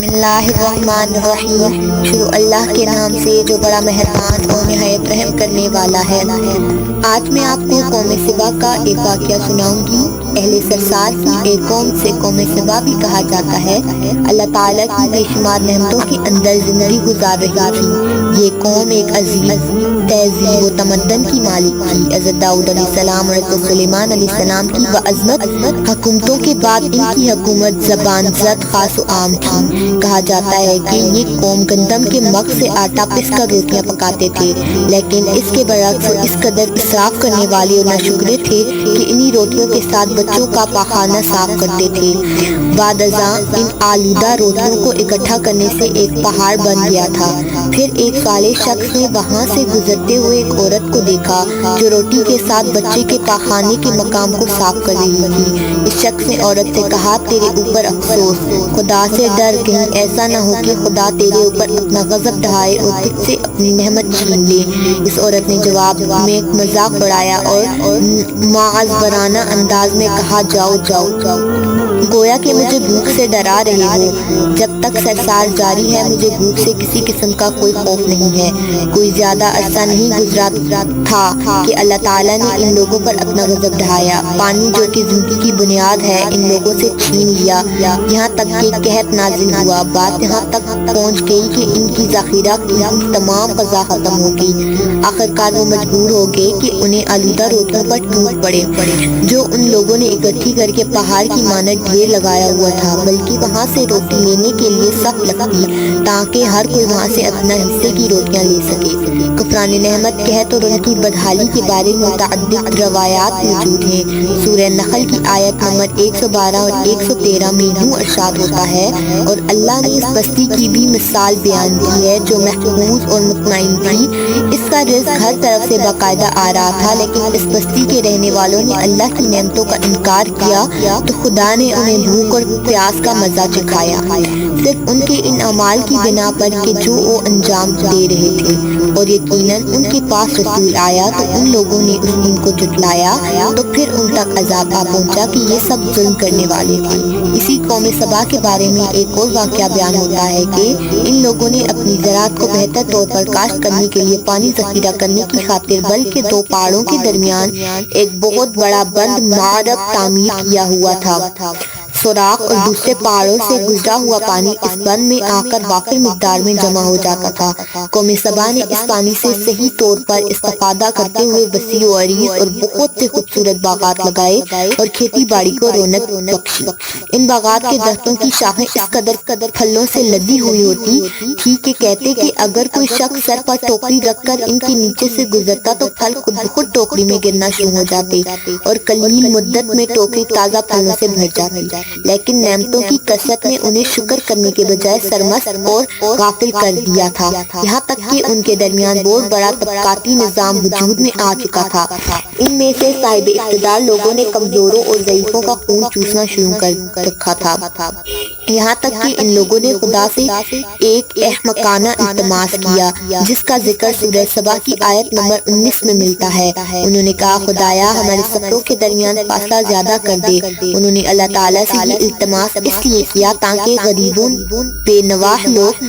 بسم اللہ الرحمن الرحیم۔ شروع اللہ کے نام سے جو بڑا مہربان اور نہایت رحم کرنے والا ہے۔ آج میں آپ کو قوم سبا کا ایک واقعہ سناؤں گی۔ اہل سرسار کی ایک قوم سے قوم سبا بھی کہا جاتا ہے۔ اللہ تعالیٰ کی بے شمار نعمتوں کے اندر زندگی گزار رہی تھی۔ یہ قوم ایک عظیم تہذیب و تمدن کی مالک تھی۔ حضرت داؤد علیہ السلام اور حضرت سلیمان علیہ السلام کی بعظمت حکومتوں کے بعد ان کی حکومت زبان زد خاص و عام تھی۔ کہا جاتا ہے کہ یہ قوم گندم کے مغز سے آٹا پس کر روٹیاں پکاتے تھے، لیکن اس کے برعکس وہ اس قدر اسراف کرنے والے اور ناشکرے تھے کہ انہی روٹیوں کے ساتھ بچوں کا پاخانہ صاف کرتے تھے۔ بعد ازاں ان آلودہ روٹیوں کو اکٹھا کرنے سے ایک پہاڑ بن گیا تھا۔ پھر ایک صالح شخص نے وہاں سے گزرتے ہوئے ایک عورت کو دیکھا جو روٹی کے ساتھ بچے کے پاخانے کے مقام کو صاف کر رہی تھی۔ اس شخص نے عورت سے کہا، تیرے اوپر افسوس، خدا سے ڈر، کہیں ایسا نہ ہو کہ خدا تیرے اوپر اپنا غضب ڈھائے اور تجھ سے اپنی نعمت چھین لے۔ اس عورت نے جواب میں ایک مذاق اڑایا اور معذورانہ انداز میں کہا، جاؤ جاؤ گویا کہ مجھے بھوک سے ڈرا رہے ہو۔ جب تک سرسار جاری ہے مجھے بھوک سے کسی قسم کا کوئی خوف نہیں ہے۔ کوئی زیادہ عرصہ نہیں گزرا تھا کہ اللہ تعالیٰ نے ان لوگوں پر اپنا غضب ڈھایا۔ پانی جو کہ زندگی کی بنیاد ہے ان لوگوں سے چھین لیا، یہاں تک کہ قحط نازل ہوا۔ بات یہاں تک پہنچ گئی کہ ان کی ذخیرہ کی تمام غذا ختم ہو گئی۔ آخرکار وہ مجبور ہو گئے کہ انہیں آلودہ روٹیوں پر ٹوٹ پڑے جو ان لوگوں نے اکٹھی کر کے پہاڑ کی مانند ڈھیر لگایا ہوا تھا، بلکہ وہاں سے روٹی لینے کے لیے صف لگتی تاکہ ہر کوئی وہاں سے اپنا حصے کی روٹیاں لے سکے۔ کفران نعمت قحط اور ان کی بدحالی کے بارے میں متعدد روایات موجود ہیں۔ سورہ نحل کی آیت نمبر 112 اور 113 میں یوں ارشاد ہوتا ہے، اور اللہ نے اس بستی کی بھی مثال بیان کی ہے جو محفوظ اور مطمئن تھی۔ اس کا رزق ہر طرف سے باقاعدہ آ رہا تھا، لیکن اس بستی کے رہنے والوں نے اللہ کی نعمتوں کا انکار کیا تو خدا نے انہیں بھوک اور پیاس کا مزہ چکھایا، صرف ان کے ان اعمال کی بنا پر کہ جو وہ انجام دے رہے تھے۔ اور یقیناً ان کے پاس رسول آیا تو ان لوگوں نے اس دن کو جھٹلایا تو پھر ان تک عذاب آ پہنچا کہ یہ سب ظلم کرنے والے تھے۔ اسی قوم سبا کے بارے میں ایک اور واقعہ بیان ہوتا ہے کہ ان لوگوں نے اپنی زراعت کو بہتر طور پر کاشت کرنے کے لیے پانی ذخیرہ کرنے کی خاطر بلکہ دو پہاڑوں کے درمیان ایک بہت بڑا بند معرب تعمیر کیا ہوا تھا۔ سوراخ اور دوسرے پہاڑوں سے گزرا ہوا پانی اس بند میں آ کر وافر مقدار میں جمع ہو جاتا تھا۔ قوم سبا نے اس پانی سے صحیح طور پر استفادہ کرتے ہوئے وسیع و عریض اور بہت سے خوبصورت باغات لگائے اور کھیتی باڑی کو رونق بخشی۔ ان باغات کے درختوں کی شاخیں اس قدر پھلوں سے لدی ہوئی ہوتی تھی کہ کہتے کہ اگر کوئی شخص سر پر ٹوکری رکھ کر ان کے نیچے سے گزرتا تو پھل خود بخود ٹوکری میں گرنا شروع ہو جاتے اور قلیل مدت میں ٹوکری تازہ پھلوں سے بھر جاتی۔ لیکن نعمتوں کی کثرت نے انہیں شکر کرنے کے بجائے سرمست اور غافل کر دیا تھا، یہاں تک کہ ان کے درمیان بہت بڑا طبقاتی نظام وجود میں آ چکا تھا۔ ان میں سے صاحب اقتدار لوگوں نے کمزوروں اور ضعیفوں کا خون چوسنا شروع کر رکھا تھا، یہاں تک کہ ان لوگوں نے خدا سے ایک احمقانہ التماس کیا جس کا ذکر سورہ سبا کی آیت نمبر 19 میں ملتا ہے۔ انہوں نے کہا، خدایا ہمارے سفروں کے درمیان فاصلہ زیادہ کر دے۔ انہوں نے اللہ تعالیٰ سے یہ التماس اس لیے کیا تاکہ غریبوں، بے نواح لوگ،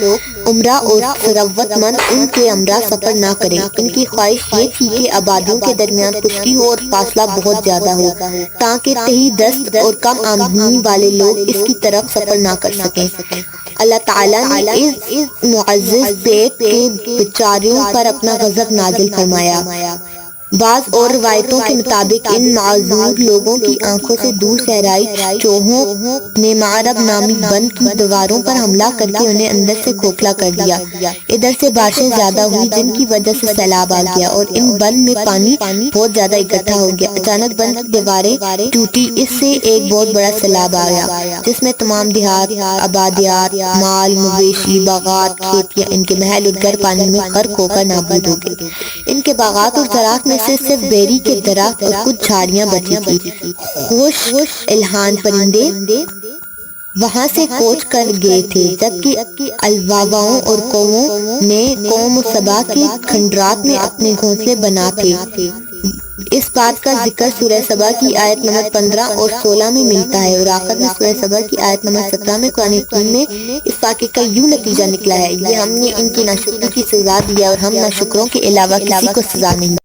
عمرہ اور ثروت مند ان کے ہمراہ سفر نہ کریں۔ ان کی خواہش یہ تھی کہ آبادیوں کے درمیان خشکی ہو اور فاصلہ بہت زیادہ ہو تاکہ تہی دست اور کم آمدنی والے لوگ اس کی طرف سفر نہ کر سکیں۔ اللہ تعالیٰ نے اس معزز پیٹ کے بیچاروں پر اپنا غضب نازل فرمایا۔ بعض اور روایتوں کے مطابق ان معذور لوگوں کی آنکھوں سے دور صحرائی چوہوں نے معرب نامی بند کی دیواروں پر حملہ کر کے انہیں اندر سے کھوکھلا کر دیا۔ ادھر سے بارشیں زیادہ ہوئی جن کی وجہ سے سیلاب آ گیا اور ان بند میں پانی بہت زیادہ اکٹھا ہو گیا۔ اچانک بند کی دیواریں ٹوٹی، اس سے ایک بہت بڑا سیلاب آیا جس میں تمام دیہات، آبادیات، مال مویشی، باغات، کھیتیاں، ان کے محل اور گھر پانی میں غرق ہو کر نابود ہو گئے۔ ان کے باغات اور زراعت میں سے صرف بیری کے درخت اور کچھ جھاڑیاں بچی تھی۔ خوش الحان پرندے وہاں سے کوچ کر گئے تھے، جبکہ الواواؤں اور کووں نے قوم سبا کے کھنڈرات میں اپنے گھونسلے بنا تھے۔ اس بات کا ذکر سورہ سبا کی آیت نمبر 15 اور 16 میں ملتا ہے، اور آخر میں سورہ سبا کی آیت نمبر 17 میں قرآن کریم میں اس واقعے کا یوں نتیجہ نکلا ہے، یہ ہم نے ان کی ناشکری کی سزا دی ہے اور ہم ناشکروں کے علاوہ کسی کو سزا نہیں